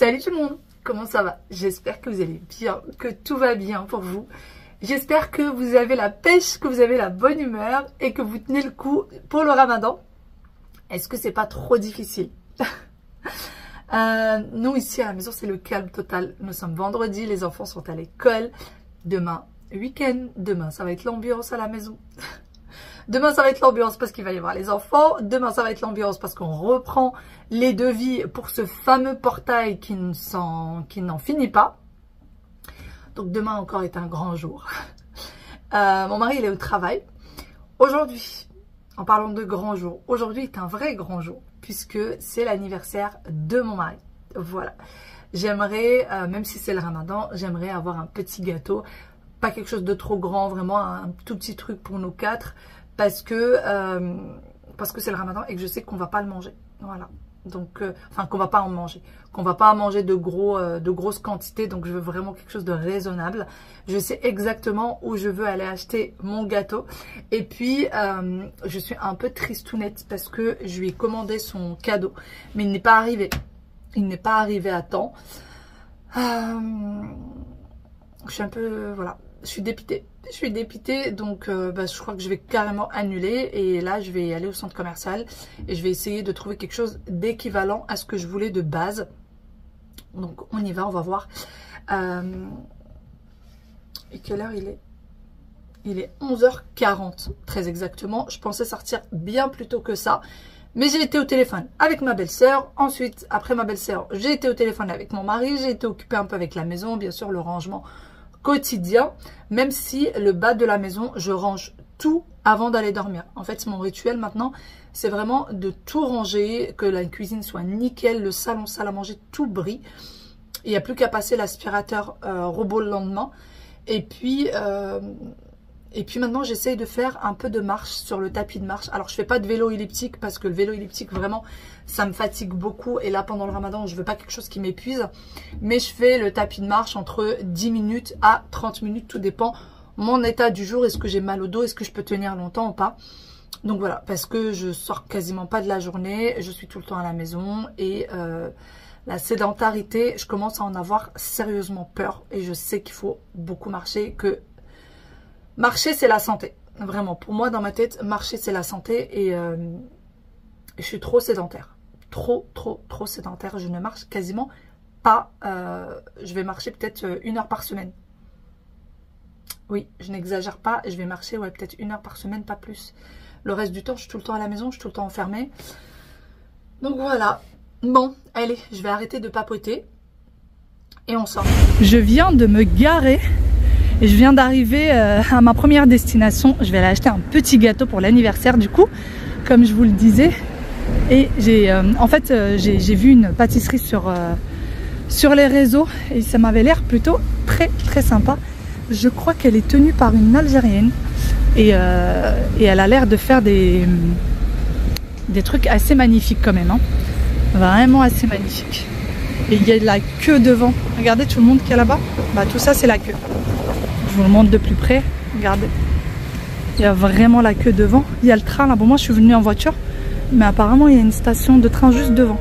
Salut tout le monde, comment ça va? J'espère que vous allez bien, que tout va bien pour vous. J'espère que vous avez la pêche, que vous avez la bonne humeur et que vous tenez le coup pour le ramadan. Est-ce que c'est pas trop difficile? Nous ici à la maison c'est le calme total. Nous sommes vendredi, les enfants sont à l'école. Demain, week-end. Demain ça va être l'ambiance à la maison. Demain, ça va être l'ambiance parce qu'il va y avoir les enfants. Demain, ça va être l'ambiance parce qu'on reprend les devis pour ce fameux portail qui n'en finit pas. Donc, demain encore est un grand jour. Mon mari, il est au travail. Aujourd'hui, en parlant de grand jour, aujourd'hui est un vrai grand jour puisque c'est l'anniversaire de mon mari. Voilà. J'aimerais, même si c'est le ramadan, j'aimerais avoir un petit gâteau. Pas quelque chose de trop grand, vraiment un tout petit truc pour nous quatre. Parce que c'est le ramadan et que je sais qu'on va pas le manger. Voilà. Donc, enfin, qu'on va pas en manger. Qu'on va pas manger de grosses quantités. Donc, je veux vraiment quelque chose de raisonnable. Je sais exactement où je veux aller acheter mon gâteau. Et puis, je suis un peu tristounette parce que je lui ai commandé son cadeau. Mais il n'est pas arrivé. Il n'est pas arrivé à temps. Je suis un peu... Voilà. Je suis dépitée. Je suis dépitée, donc je crois que je vais carrément annuler. Et là, je vais aller au centre commercial et je vais essayer de trouver quelque chose d'équivalent à ce que je voulais de base. Donc, on y va, on va voir. Et quelle heure il est? Il est 11h40, très exactement. Je pensais sortir bien plus tôt que ça. Mais j'ai été au téléphone avec ma belle-sœur. Ensuite, après ma belle-sœur, j'ai été au téléphone avec mon mari. J'ai été occupée un peu avec la maison, bien sûr, le rangement quotidien, même si le bas de la maison, je range tout avant d'aller dormir. En fait, mon rituel maintenant, c'est vraiment de tout ranger, que la cuisine soit nickel, le salon, salle à manger, tout brille. Il n'y a plus qu'à passer l'aspirateur robot le lendemain. Et puis maintenant, j'essaye de faire un peu de marche sur le tapis de marche. Alors, je fais pas de vélo elliptique parce que le vélo elliptique, vraiment, ça me fatigue beaucoup. Et là, pendant le ramadan, je veux pas quelque chose qui m'épuise. Mais je fais le tapis de marche entre 10 minutes à 30 minutes. Tout dépend mon état du jour. Est-ce que j'ai mal au dos? Est-ce que je peux tenir longtemps ou pas? Donc voilà, parce que je sors quasiment pas de la journée. Je suis tout le temps à la maison. Et la sédentarité, je commence à en avoir sérieusement peur. Et je sais qu'il faut beaucoup marcher, que... Marcher, c'est la santé. Vraiment, pour moi, dans ma tête, marcher, c'est la santé. Et je suis trop sédentaire. Trop sédentaire. Je ne marche quasiment pas. Je vais marcher peut-être 1 heure par semaine. Oui, je n'exagère pas. Je vais marcher, ouais, peut-être 1 heure par semaine, pas plus. Le reste du temps, je suis tout le temps à la maison. Je suis tout le temps enfermée. Donc voilà. Bon, allez, je vais arrêter de papoter. Et on sort. Je viens de me garer. Et je viens d'arriver à ma première destination. Je vais aller acheter un petit gâteau pour l'anniversaire du coup, comme je vous le disais. Et en fait, j'ai vu une pâtisserie sur les réseaux et ça m'avait l'air plutôt très sympa. Je crois qu'elle est tenue par une Algérienne et elle a l'air de faire des trucs assez magnifiques quand même. Hein. Vraiment assez magnifiques. Et il y a de la queue devant. Regardez tout le monde qu'il y a là-bas. Bah, tout ça, c'est la queue. Je vous le montre de plus près. Regardez. Il y a vraiment la queue devant. Il y a le train là. Bon, moi, je suis venue en voiture. Mais apparemment, il y a une station de train juste devant.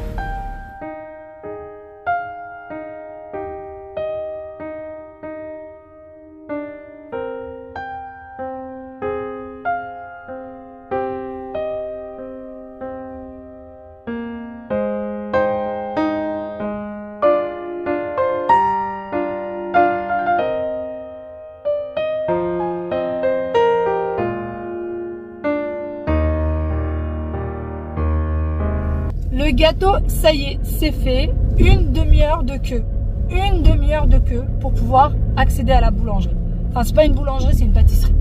Le gâteau, ça y est, c'est fait. 1 demi-heure de queue. 1 demi-heure de queue pour pouvoir accéder à la boulangerie. Enfin, c'est pas une boulangerie, c'est une pâtisserie.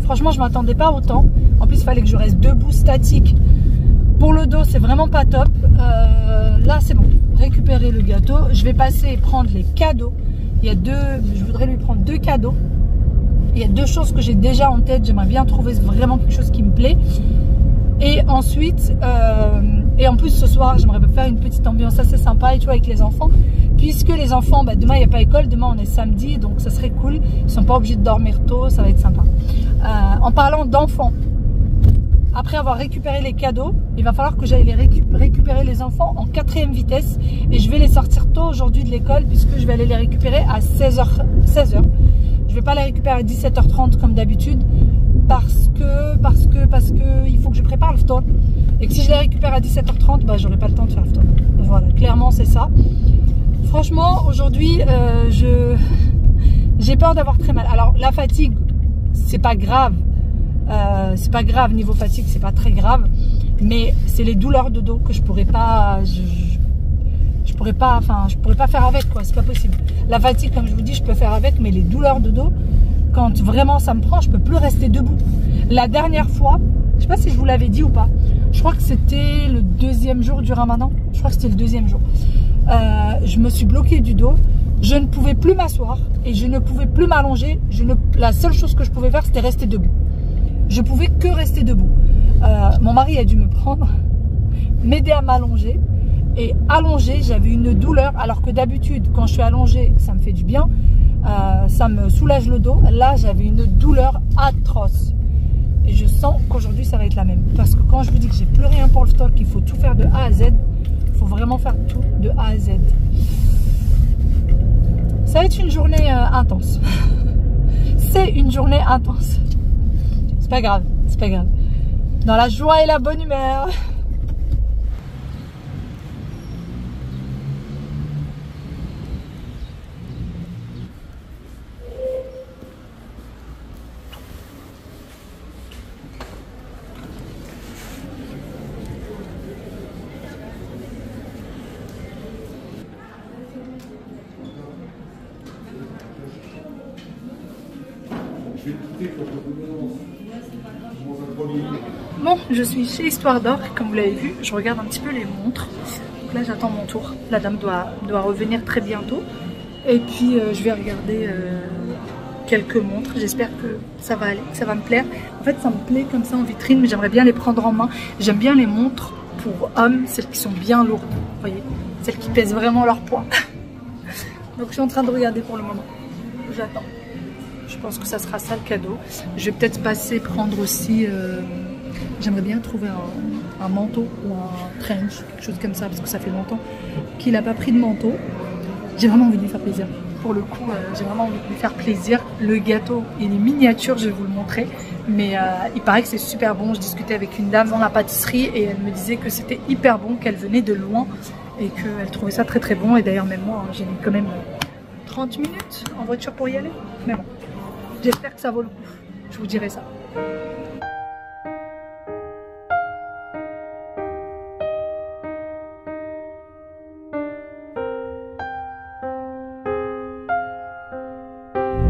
Franchement, je m'attendais pas autant. En plus, il fallait que je reste debout, statique. Pour le dos, c'est vraiment pas top. Là, c'est bon. Récupérer le gâteau. Je vais passer et prendre les cadeaux. Il y a je voudrais lui prendre 2 cadeaux. Il y a 2 choses que j'ai déjà en tête. J'aimerais bien trouver vraiment quelque chose qui me plaît. Et ensuite, et en plus ce soir, j'aimerais faire une petite ambiance assez sympa et tu vois, avec les enfants. Puisque les enfants, bah, demain il n'y a pas école, demain on est samedi, donc ça serait cool. Ils ne sont pas obligés de dormir tôt, ça va être sympa. En parlant d'enfants, après avoir récupéré les cadeaux, il va falloir que j'aille récupérer les enfants en 4e vitesse. Et je vais les sortir tôt aujourd'hui de l'école puisque je vais aller les récupérer à 16h. Je vais pas les récupérer à 17h30 comme d'habitude parce que il faut que je prépare le ftour. Et que si je les récupère à 17h30, bah, j'aurai pas le temps de faire le ftour. Voilà, clairement c'est ça. Franchement, aujourd'hui, j'ai peur d'avoir très mal. Alors la fatigue, c'est pas grave. C'est pas grave niveau fatigue, c'est pas très grave, mais c'est les douleurs de dos que je pourrais pas, je pourrais pas faire avec quoi, c'est pas possible. La fatigue, comme je vous dis, je peux faire avec, mais les douleurs de dos, quand vraiment ça me prend, je peux plus rester debout. La dernière fois, je sais pas si je vous l'avais dit ou pas, je crois que c'était le 2e jour du Ramadan, je crois que c'était le 2e jour. Je me suis bloquée du dos, je ne pouvais plus m'asseoir et je ne pouvais plus m'allonger. La seule chose que je pouvais faire, c'était rester debout. Je pouvais que rester debout. Mon mari a dû me prendre, m'aider à m'allonger. Et allongée, j'avais une douleur. Alors que d'habitude, quand je suis allongée, ça me fait du bien. Ça me soulage le dos. Là, j'avais une douleur atroce. Et je sens qu'aujourd'hui, ça va être la même. Parce que quand je vous dis que j'ai plus rien pour le stock, qu'il faut tout faire de A à Z, il faut vraiment faire tout de A à Z. Ça va être une journée intense. C'est une journée intense. C'est pas grave, c'est pas grave. Dans la joie et la bonne humeur. Bon, je suis chez Histoire d'Or, comme vous l'avez vu, je regarde un petit peu les montres. Donc là, j'attends mon tour. La dame doit revenir très bientôt. Et puis, je vais regarder quelques montres. J'espère que ça va aller, que ça va me plaire. En fait, ça me plaît comme ça en vitrine, mais j'aimerais bien les prendre en main. J'aime bien les montres pour hommes, celles qui sont bien lourdes, vous voyez, celles qui pèsent vraiment leur poids. Donc, je suis en train de regarder pour le moment. J'attends. Je pense que ça sera ça le cadeau. Je vais peut-être passer prendre aussi... j'aimerais bien trouver un manteau ou un trench, quelque chose comme ça, parce que ça fait longtemps qu'il n'a pas pris de manteau. J'ai vraiment envie de lui faire plaisir. Pour le coup, j'ai vraiment envie de lui faire plaisir. Le gâteau, il est miniature, je vais vous le montrer. Mais il paraît que c'est super bon. Je discutais avec une dame dans la pâtisserie et elle me disait que c'était hyper bon, qu'elle venait de loin et qu'elle trouvait ça très très bon. Et d'ailleurs, même moi, j'ai mis quand même 30 minutes en voiture pour y aller. Mais bon, j'espère que ça vaut le coup. Je vous dirai ça.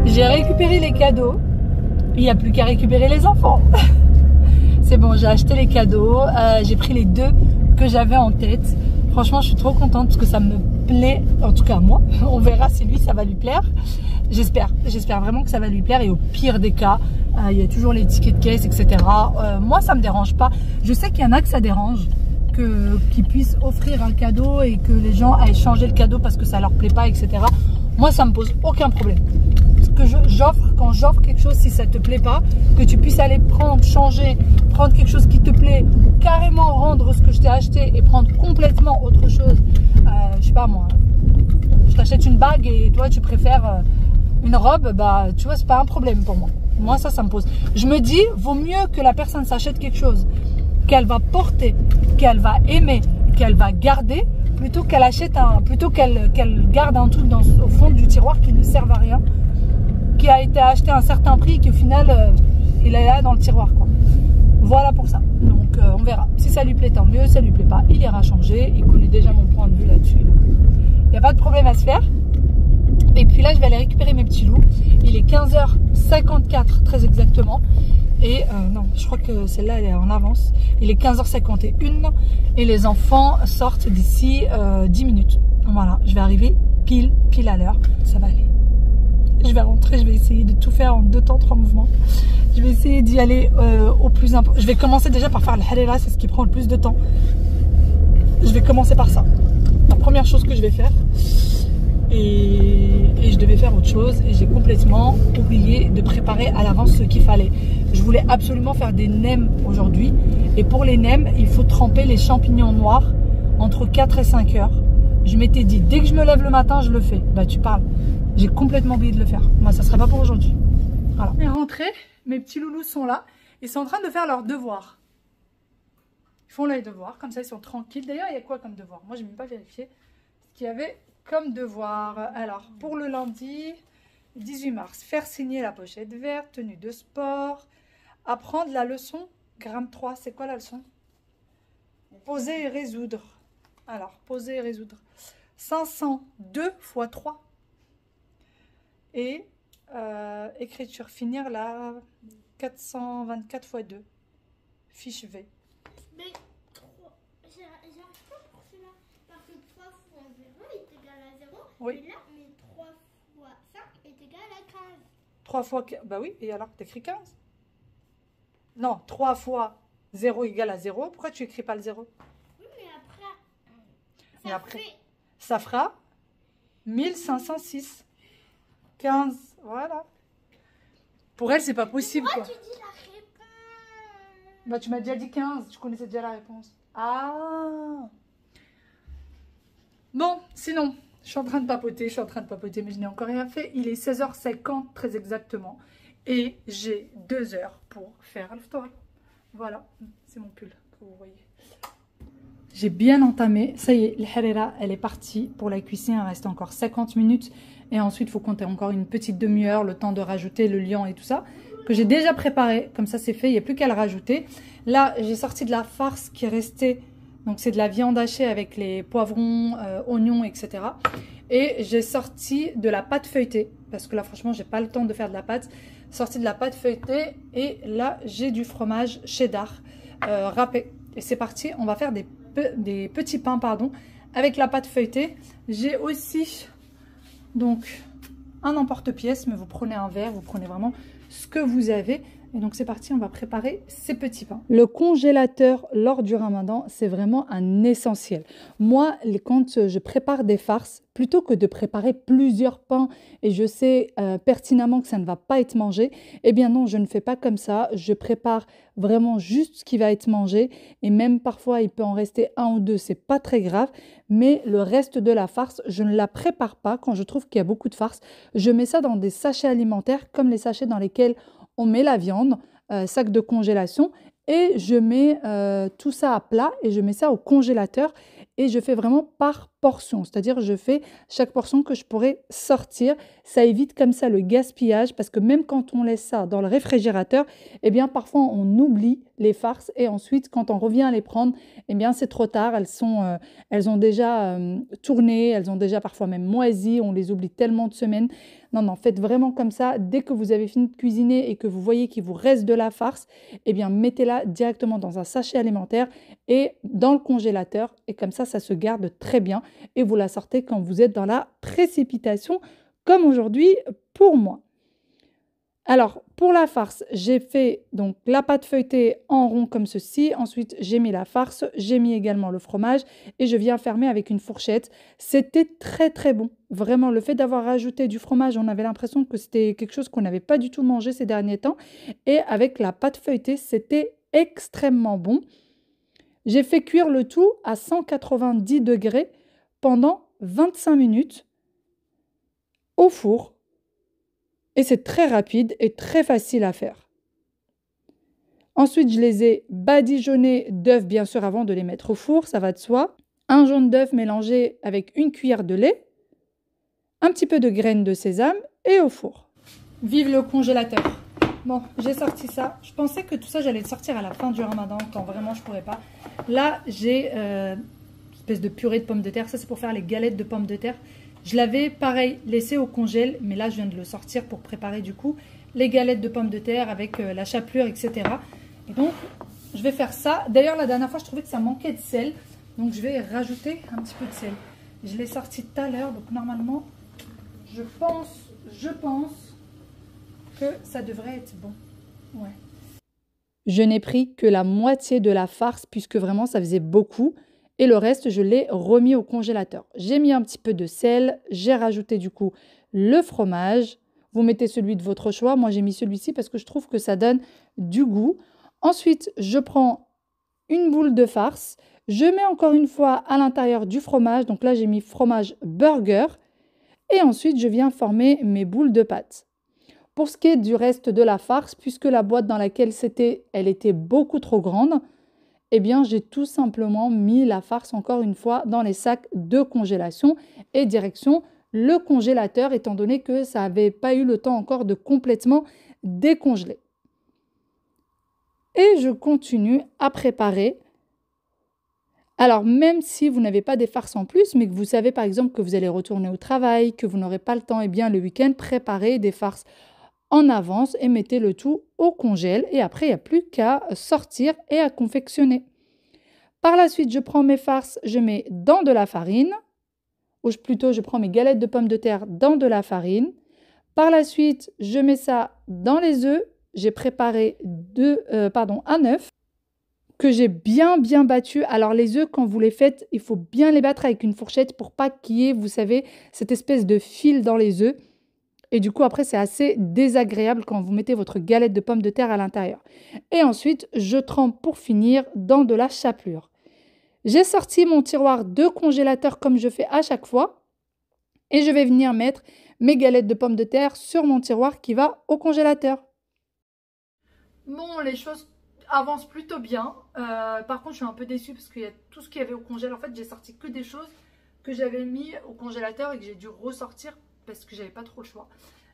J'ai récupéré les cadeaux. Il n'y a plus qu'à récupérer les enfants. C'est bon, j'ai acheté les cadeaux. J'ai pris les 2 que j'avais en tête. Franchement, je suis trop contente parce que ça me plaît. En tout cas, moi. On verra si lui, ça va lui plaire. J'espère vraiment que ça va lui plaire. Et au pire des cas, il y a toujours les tickets de caisse, etc. Moi, ça me dérange pas. Je sais qu'il y en a que ça dérange. Qu'ils puissent offrir un cadeau et que les gens aillent changer le cadeau parce que ça leur plaît pas, etc. Moi, ça me pose aucun problème. Que quand j'offre quelque chose, si ça te plaît pas, que tu puisses aller changer, prendre quelque chose qui te plaît, carrément rendre ce que je t'ai acheté et prendre complètement autre chose. Je sais pas moi, je t'achète une bague et toi tu préfères une robe, bah tu vois, c'est pas un problème pour moi. Moi ça me pose. Je me dis, vaut mieux que la personne s'achète quelque chose qu'elle va porter, qu'elle va aimer, qu'elle va garder, plutôt qu'elle achète qu'elle garde un truc au fond du tiroir qui ne sert à rien, qui a été acheté à un certain prix et qu'au final il est là dans le tiroir quoi. Voilà pour ça. Donc on verra. Si ça lui plaît tant mieux, ça lui plaît pas, il ira changer. Il connaît déjà mon point de vue là-dessus. Il n'y a pas de problème à se faire. Et puis là je vais aller récupérer mes petits loups. Il est 15h54 très exactement. Et non, je crois que celle-là elle est en avance. Il est 15h51 et les enfants sortent d'ici 10 minutes. Voilà, je vais arriver pile à l'heure. Ça va aller. Je vais rentrer, je vais essayer de tout faire en 2 temps, 3 mouvements. Je vais essayer d'y aller au plus important. Je vais commencer déjà par faire le harira, c'est ce qui prend le plus de temps. Je vais commencer par ça. La première chose que je vais faire. et je devais faire autre chose et j'ai complètement oublié de préparer à l'avance ce qu'il fallait. Je voulais absolument faire des nems aujourd'hui et pour les nems, il faut tremper les champignons noirs entre 4 et 5 heures. Je m'étais dit, dès que je me lève le matin, je le fais. Bah tu parles, j'ai complètement oublié de le faire. Moi, ça ne sera pas pour aujourd'hui. Voilà. On est rentré, mes petits loulous sont là. Ils sont en train de faire leurs devoirs. Ils font les devoirs, comme ça ils sont tranquilles. D'ailleurs, il y a quoi comme devoir? Moi, je n'ai même pas vérifié ce qu'il y avait comme devoir. Alors, pour le lundi 18 mars, faire signer la pochette verte, tenue de sport, apprendre la leçon, gramme 3. C'est quoi la leçon? Poser et résoudre. Alors, poser et résoudre. 502 x 3. Et écriture, finir la 424 x 2. Fiche V. Mais 3, j'arrive pas pour cela. Parce que 3 fois 0 est égal à 0. Oui. Et là, mais 3 fois 5 est égal à 15. 3 fois... Bah oui, et alors t'écris 15? Non, 3 fois 0 égale à 0. Pourquoi tu écris pas le 0? Oui, mais après... Et après, ça fera 1506. 15, voilà. Pour elle, c'est pas possible, Pourquoi quoi. tu dis la réponse? Bah, tu m'as déjà dit 15. Tu connaissais déjà la réponse. Ah. Bon, sinon, je suis en train de papoter, mais je n'ai encore rien fait. Il est 16h50, très exactement. Et j'ai 2 heures pour faire le ftoir. Voilà, c'est mon pull que vous voyez. J'ai bien entamé. Ça y est, le harira, elle est partie pour la cuisson. Il reste encore 50 minutes. Et ensuite, il faut compter encore une petite demi-heure, le temps de rajouter le liant et tout ça. Que j'ai déjà préparé. Comme ça, c'est fait. Il n'y a plus qu'à le rajouter. Là, j'ai sorti de la farce qui est restée. Donc, c'est de la viande hachée avec les poivrons, oignons, etc. Et j'ai sorti de la pâte feuilletée. Parce que là, franchement, j'ai pas le temps de faire de la pâte. Sorti de la pâte feuilletée. Et là, j'ai du fromage cheddar râpé. Et c'est parti. On va faire des petits pains, pardon, avec la pâte feuilletée. J'ai aussi donc un emporte-pièce, mais vous prenez un verre, vous prenez vraiment ce que vous avez. Et donc c'est parti, on va préparer ces petits pains. Le congélateur lors du ramadan, c'est vraiment un essentiel. Moi, quand je prépare des farces, plutôt que de préparer plusieurs pains et je sais pertinemment que ça ne va pas être mangé, eh bien non, je ne fais pas comme ça. Je prépare vraiment juste ce qui va être mangé et même parfois il peut en rester un ou deux, c'est pas très grave. Mais le reste de la farce, je ne la prépare pas quand je trouve qu'il y a beaucoup de farce. Je mets ça dans des sachets alimentaires comme les sachets dans lesquels on met la viande, sac de congélation et je mets tout ça à plat et je mets ça au congélateur et je fais vraiment par portion, c'est-à-dire je fais chaque portion que je pourrais sortir. Ça évite comme ça le gaspillage parce que même quand on laisse ça dans le réfrigérateur, eh bien parfois on oublie les farces et ensuite quand on revient à les prendre, eh bien c'est trop tard, elles ont déjà tourné, elles ont déjà parfois même moisi, on les oublie tellement de semaines. Non, non, faites vraiment comme ça. Dès que vous avez fini de cuisiner et que vous voyez qu'il vous reste de la farce, eh bien mettez-la directement dans un sachet alimentaire et dans le congélateur. Et comme ça se garde très bien. Et vous la sortez quand vous êtes dans la précipitation, comme aujourd'hui pour moi. Alors, pour la farce, j'ai fait donc la pâte feuilletée en rond comme ceci. Ensuite, j'ai mis la farce, j'ai mis également le fromage et je viens fermer avec une fourchette. C'était très très bon. Vraiment, le fait d'avoir rajouté du fromage, on avait l'impression que c'était quelque chose qu'on n'avait pas du tout mangé ces derniers temps. Et avec la pâte feuilletée, c'était extrêmement bon. J'ai fait cuire le tout à 190 degrés pendant 25 minutes au four. Et c'est très rapide et très facile à faire. Ensuite, je les ai badigeonnés d'œufs, bien sûr, avant de les mettre au four, ça va de soi. Un jaune d'œuf mélangé avec une cuillère de lait, un petit peu de graines de sésame et au four. Vive le congélateur! Bon, j'ai sorti ça. Je pensais que tout ça, j'allais le sortir à la fin du ramadan, quand vraiment je ne pourrais pas. Là, j'ai une espèce de purée de pommes de terre. Ça, c'est pour faire les galettes de pommes de terre. Je l'avais, pareil, laissé au congèle, mais là, je viens de le sortir pour préparer, du coup, les galettes de pommes de terre avec la chapelure, etc. Et donc, je vais faire ça. D'ailleurs, la dernière fois, je trouvais que ça manquait de sel. Donc, je vais rajouter un petit peu de sel. Je l'ai sorti tout à l'heure. Donc, normalement, je pense que ça devrait être bon. Ouais. Je n'ai pris que la moitié de la farce, puisque vraiment, ça faisait beaucoup. Et le reste, je l'ai remis au congélateur. J'ai mis un petit peu de sel, j'ai rajouté du coup le fromage. Vous mettez celui de votre choix. Moi, j'ai mis celui-ci parce que je trouve que ça donne du goût. Ensuite, je prends une boule de farce. Je mets encore une fois à l'intérieur du fromage. Donc là, j'ai mis fromage burger. Et ensuite, je viens former mes boules de pâte. Pour ce qui est du reste de la farce, puisque la boîte dans laquelle c'était, elle était beaucoup trop grande, eh bien, j'ai tout simplement mis la farce encore une fois dans les sacs de congélation et direction le congélateur, étant donné que ça n'avait pas eu le temps encore de complètement décongeler. Et je continue à préparer. Alors, même si vous n'avez pas des farces en plus, mais que vous savez par exemple que vous allez retourner au travail, que vous n'aurez pas le temps, eh bien, le week-end, préparez des farces en avance et mettez le tout au congèle. Et après, il n'y a plus qu'à sortir et à confectionner. Par la suite, je prends mes farces, je mets dans de la farine, ou plutôt je prends mes galettes de pommes de terre dans de la farine. Par la suite, je mets ça dans les œufs. J'ai préparé un œuf que j'ai bien battu. Alors les œufs, quand vous les faites, il faut bien les battre avec une fourchette pour pas qu'il y ait, vous savez, cette espèce de fil dans les œufs. Et du coup, après, c'est assez désagréable quand vous mettez votre galette de pommes de terre à l'intérieur. Et ensuite, je trempe pour finir dans de la chapelure. J'ai sorti mon tiroir de congélateur comme je fais à chaque fois. Et je vais venir mettre mes galettes de pommes de terre sur mon tiroir qui va au congélateur. Bon, les choses avancent plutôt bien. Par contre, je suis un peu déçue parce qu'il y a tout ce qu'il y avait au congélateur. En fait, j'ai sorti que des choses que j'avais mis au congélateur et que j'ai dû ressortir parce que j'avais pas trop le choix.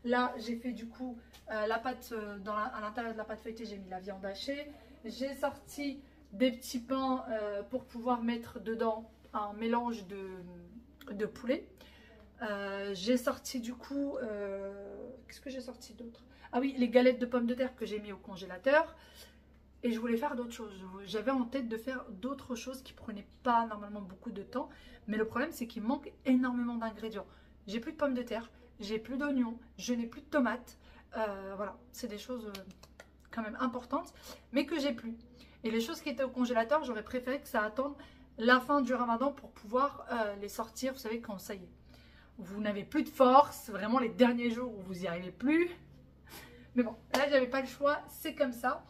Là, j'ai fait du coup la pâte, à l'intérieur de la pâte feuilletée, j'ai mis la viande hachée. J'ai sorti des petits pains pour pouvoir mettre dedans un mélange de poulet. J'ai sorti du coup, qu'est-ce que j'ai sorti d'autre? Ah oui, les galettes de pommes de terre que j'ai mis au congélateur. Et je voulais faire d'autres choses. J'avais en tête de faire d'autres choses qui prenaient pas normalement beaucoup de temps. Mais le problème, c'est qu'il manque énormément d'ingrédients. J'ai plus de pommes de terre, j'ai plus d'oignons, je n'ai plus de tomates. Voilà, c'est des choses quand même importantes, mais que j'ai plus. Et les choses qui étaient au congélateur, j'aurais préféré que ça attende la fin du ramadan pour pouvoir les sortir. Vous savez, quand ça y est, vous n'avez plus de force, vraiment les derniers jours où vous n'y arrivez plus. Mais bon, là, j'avais pas le choix, c'est comme ça.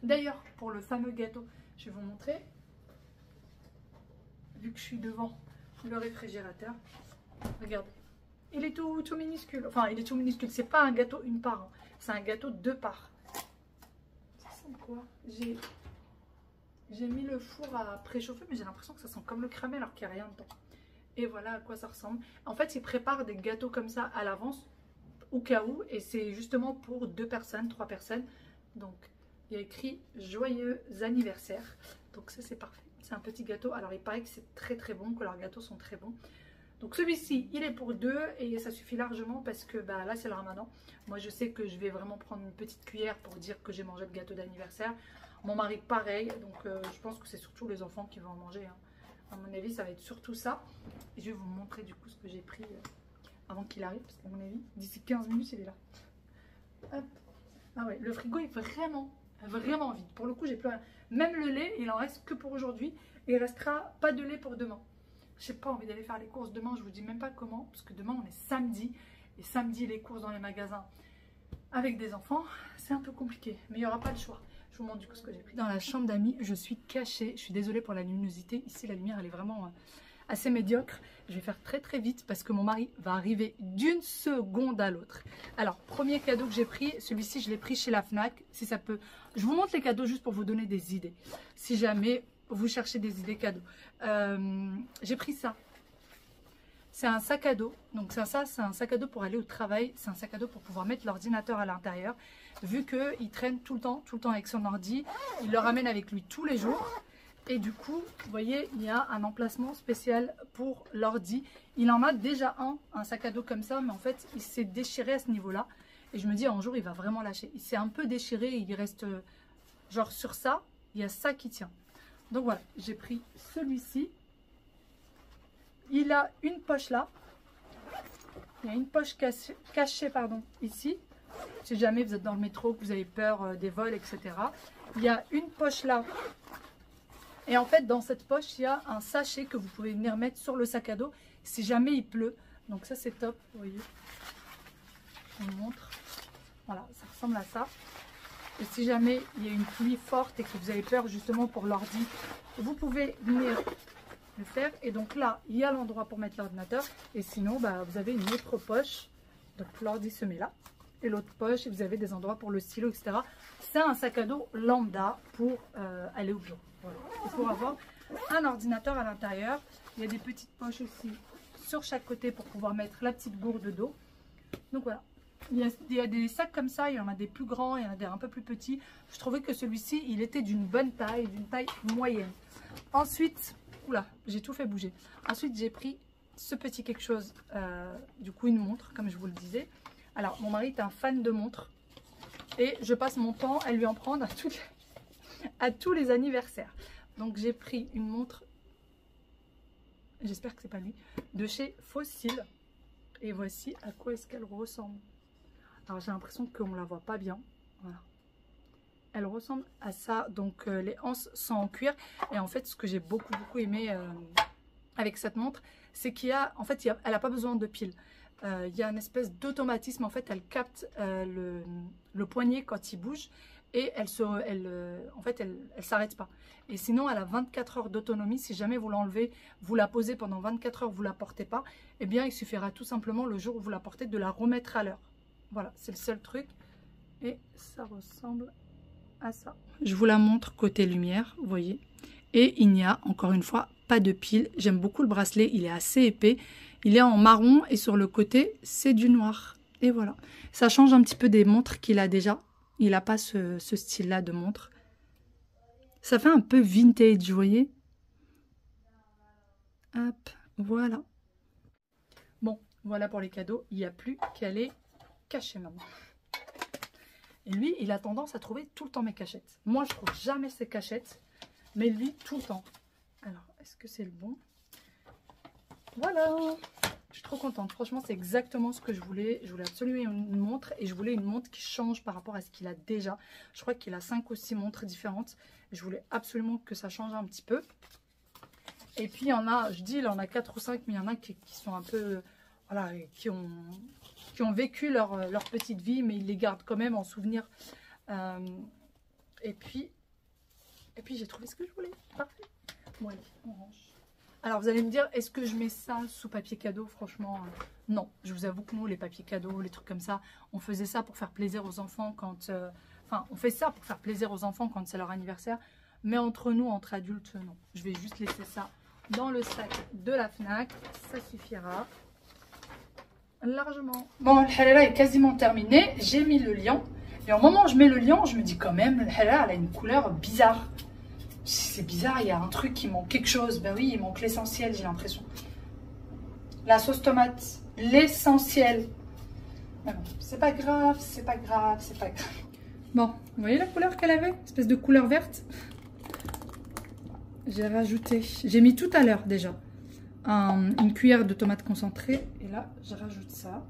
D'ailleurs, pour le fameux gâteau, je vais vous montrer. Vu que je suis devant le réfrigérateur, regardez. Il est tout minuscule. Enfin, il est tout minuscule. C'est pas un gâteau une part. Hein. C'est un gâteau deux parts. Ça sent quoi? J'ai mis le four à préchauffer, mais j'ai l'impression que ça sent comme le cramé alors qu'il n'y a rien dedans. Et voilà à quoi ça ressemble. En fait, ils préparent des gâteaux comme ça à l'avance, au cas où. Et c'est justement pour 2 personnes, 3 personnes. Donc, il y a écrit joyeux anniversaire. Donc ça, c'est parfait. C'est un petit gâteau. Alors, il paraît que c'est très bon, que leurs gâteaux sont très bons. Donc celui-ci, il est pour 2 et ça suffit largement parce que bah, là, c'est le ramadan. Moi, je sais que je vais vraiment prendre une petite cuillère pour dire que j'ai mangé le gâteau d'anniversaire. Mon mari, pareil. Donc, je pense que c'est surtout les enfants qui vont en manger. Hein. À mon avis, ça va être surtout ça. Et je vais vous montrer du coup ce que j'ai pris avant qu'il arrive. Parce qu'à mon avis, d'ici 15 minutes, il est là. Hop. Ah ouais, le frigo est vraiment vide. Pour le coup, j'ai plus rien. Même le lait, il en reste que pour aujourd'hui. Et il restera pas de lait pour demain. Je n'ai pas envie d'aller faire les courses demain. Je vous dis même pas comment. Parce que demain, on est samedi. Et samedi, les courses dans les magasins avec des enfants, c'est un peu compliqué. Mais il n'y aura pas le choix. Je vous montre du coup ce que j'ai pris. Dans la chambre d'amis, je suis cachée. Je suis désolée pour la luminosité. Ici, la lumière, elle est vraiment assez médiocre. Je vais faire très vite parce que mon mari va arriver d'une seconde à l'autre. Alors, premier cadeau que j'ai pris, celui-ci, je l'ai pris chez la Fnac. Si ça peut... Je vous montre les cadeaux juste pour vous donner des idées. Si jamais vous cherchez des idées cadeaux. J'ai pris ça. C'est un sac à dos. Donc ça c'est un sac à dos pour aller au travail. C'est un sac à dos pour pouvoir mettre l'ordinateur à l'intérieur. Vu qu'il traîne tout le temps avec son ordi. Il le ramène avec lui tous les jours. Et du coup, vous voyez, il y a un emplacement spécial pour l'ordi. Il en a déjà un sac à dos comme ça. Mais en fait, il s'est déchiré à ce niveau-là. Et je me dis, un jour, il va vraiment lâcher. Il s'est un peu déchiré. Et il reste genre sur ça. Il y a ça qui tient. Donc voilà, j'ai pris celui-ci. Il a une poche là. Il y a une poche cachée ici. Si jamais vous êtes dans le métro, que vous avez peur des vols, etc. Il y a une poche là Et en fait, dans cette poche, il y a un sachet que vous pouvez venir mettre sur le sac à dos si jamais il pleut. Donc ça, c'est top, vous voyez. On vous montre. Voilà, ça ressemble à ça. Et si jamais il y a une pluie forte et que vous avez peur justement pour l'ordi, vous pouvez venir le faire. Et donc là, il y a l'endroit pour mettre l'ordinateur. Et sinon, bah, vous avez une autre poche. Donc l'ordi se met là. Et l'autre poche, et vous avez des endroits pour le stylo, etc. C'est un sac à dos lambda pour aller au bureau. Voilà. Et pour avoir un ordinateur à l'intérieur. Il y a des petites poches aussi sur chaque côté pour pouvoir mettre la petite gourde d'eau. Donc voilà. Il y a des sacs comme ça, il y en a des plus grands, il y en a des un peu plus petits. Je trouvais que celui-ci, il était d'une bonne taille, d'une taille moyenne. Ensuite, oula, j'ai tout fait bouger. Ensuite, j'ai pris ce petit quelque chose, du coup une montre, comme je vous le disais. Alors, mon mari est un fan de montres et je passe mon temps à lui en prendre à tous les anniversaires. Donc, j'ai pris une montre, j'espère que c'est pas lui, de chez Fossil. Et voici à quoi est-ce qu'elle ressemble. Alors j'ai l'impression qu'on ne la voit pas bien. Voilà. Elle ressemble à ça. Donc les anses sont en cuir. Et en fait, ce que j'ai beaucoup aimé avec cette montre, c'est qu'il y a, en fait, elle n'a pas besoin de pile. Il y a une espèce d'automatisme. En fait, elle capte le poignet quand il bouge. Et en fait, elle s'arrête pas. Et sinon, elle a 24 heures d'autonomie. Si jamais vous l'enlevez, vous la posez pendant 24 heures, vous ne la portez pas, eh bien, il suffira tout simplement, le jour où vous la portez, de la remettre à l'heure. Voilà, c'est le seul truc. Et ça ressemble à ça. Je vous la montre côté lumière, vous voyez. Et il n'y a, encore une fois, pas de pile. J'aime beaucoup le bracelet, il est assez épais. Il est en marron et sur le côté, c'est du noir. Et voilà. Ça change un petit peu des montres qu'il a déjà. Il n'a pas ce style-là de montre. Ça fait un peu vintage, vous voyez. Hop, voilà. Bon, voilà pour les cadeaux. Il n'y a plus qu'à les cacher maintenant. Et lui, il a tendance à trouver tout le temps mes cachettes. Moi, je trouve jamais ses cachettes. Mais lui, tout le temps. Alors, est-ce que c'est le bon? Voilà. Je suis trop contente. Franchement, c'est exactement ce que je voulais. Je voulais absolument une montre. Et je voulais une montre qui change par rapport à ce qu'il a déjà. Je crois qu'il a 5 ou 6 montres différentes. Je voulais absolument que ça change un petit peu. Et puis, il y en a, je dis, il en a 4 ou 5, mais il y en a qui sont un peu... Voilà, qui ont vécu leur petite vie, mais ils les gardent quand même en souvenir. Et puis j'ai trouvé ce que je voulais. Parfait. Bon, allez, on range. Alors, vous allez me dire, est-ce que je mets ça sous papier cadeau? Franchement, non. Je vous avoue que nous, les papiers cadeaux, les trucs comme ça, on faisait ça pour faire plaisir aux enfants quand... Enfin, on fait ça pour faire plaisir aux enfants quand c'est leur anniversaire. Mais entre nous, entre adultes, non. Je vais juste laisser ça dans le sac de la Fnac. Ça suffira largement. Bon, le halala est quasiment terminé. J'ai mis le liant. Et au moment où je mets le liant, je me dis quand même, le halala, elle a une couleur bizarre. C'est bizarre, il y a un truc qui manque quelque chose. Ben oui, il manque l'essentiel, j'ai l'impression. La sauce tomate, l'essentiel. Mais bon, c'est pas grave, c'est pas grave, c'est pas grave. Bon, vous voyez la couleur qu'elle avait? Espèce de couleur verte. J'ai rajouté, j'ai mis tout à l'heure déjà, une cuillère de tomate concentrée. Et là, je rajoute ça.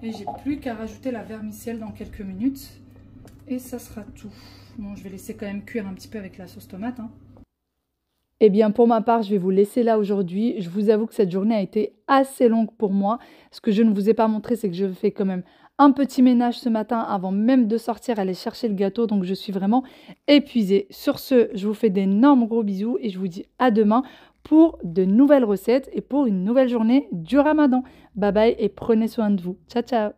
Et j'ai plus qu'à rajouter la vermicelle dans quelques minutes. Et ça sera tout. Bon, je vais laisser quand même cuire un petit peu avec la sauce tomate. Hein. Eh bien, pour ma part, je vais vous laisser là aujourd'hui. Je vous avoue que cette journée a été assez longue pour moi. Ce que je ne vous ai pas montré, c'est que je fais quand même un petit ménage ce matin avant même de sortir aller chercher le gâteau. Donc, je suis vraiment épuisée. Sur ce, je vous fais d'énormes gros bisous et je vous dis à demain pour de nouvelles recettes et pour une nouvelle journée du Ramadan. Bye bye et prenez soin de vous. Ciao, ciao.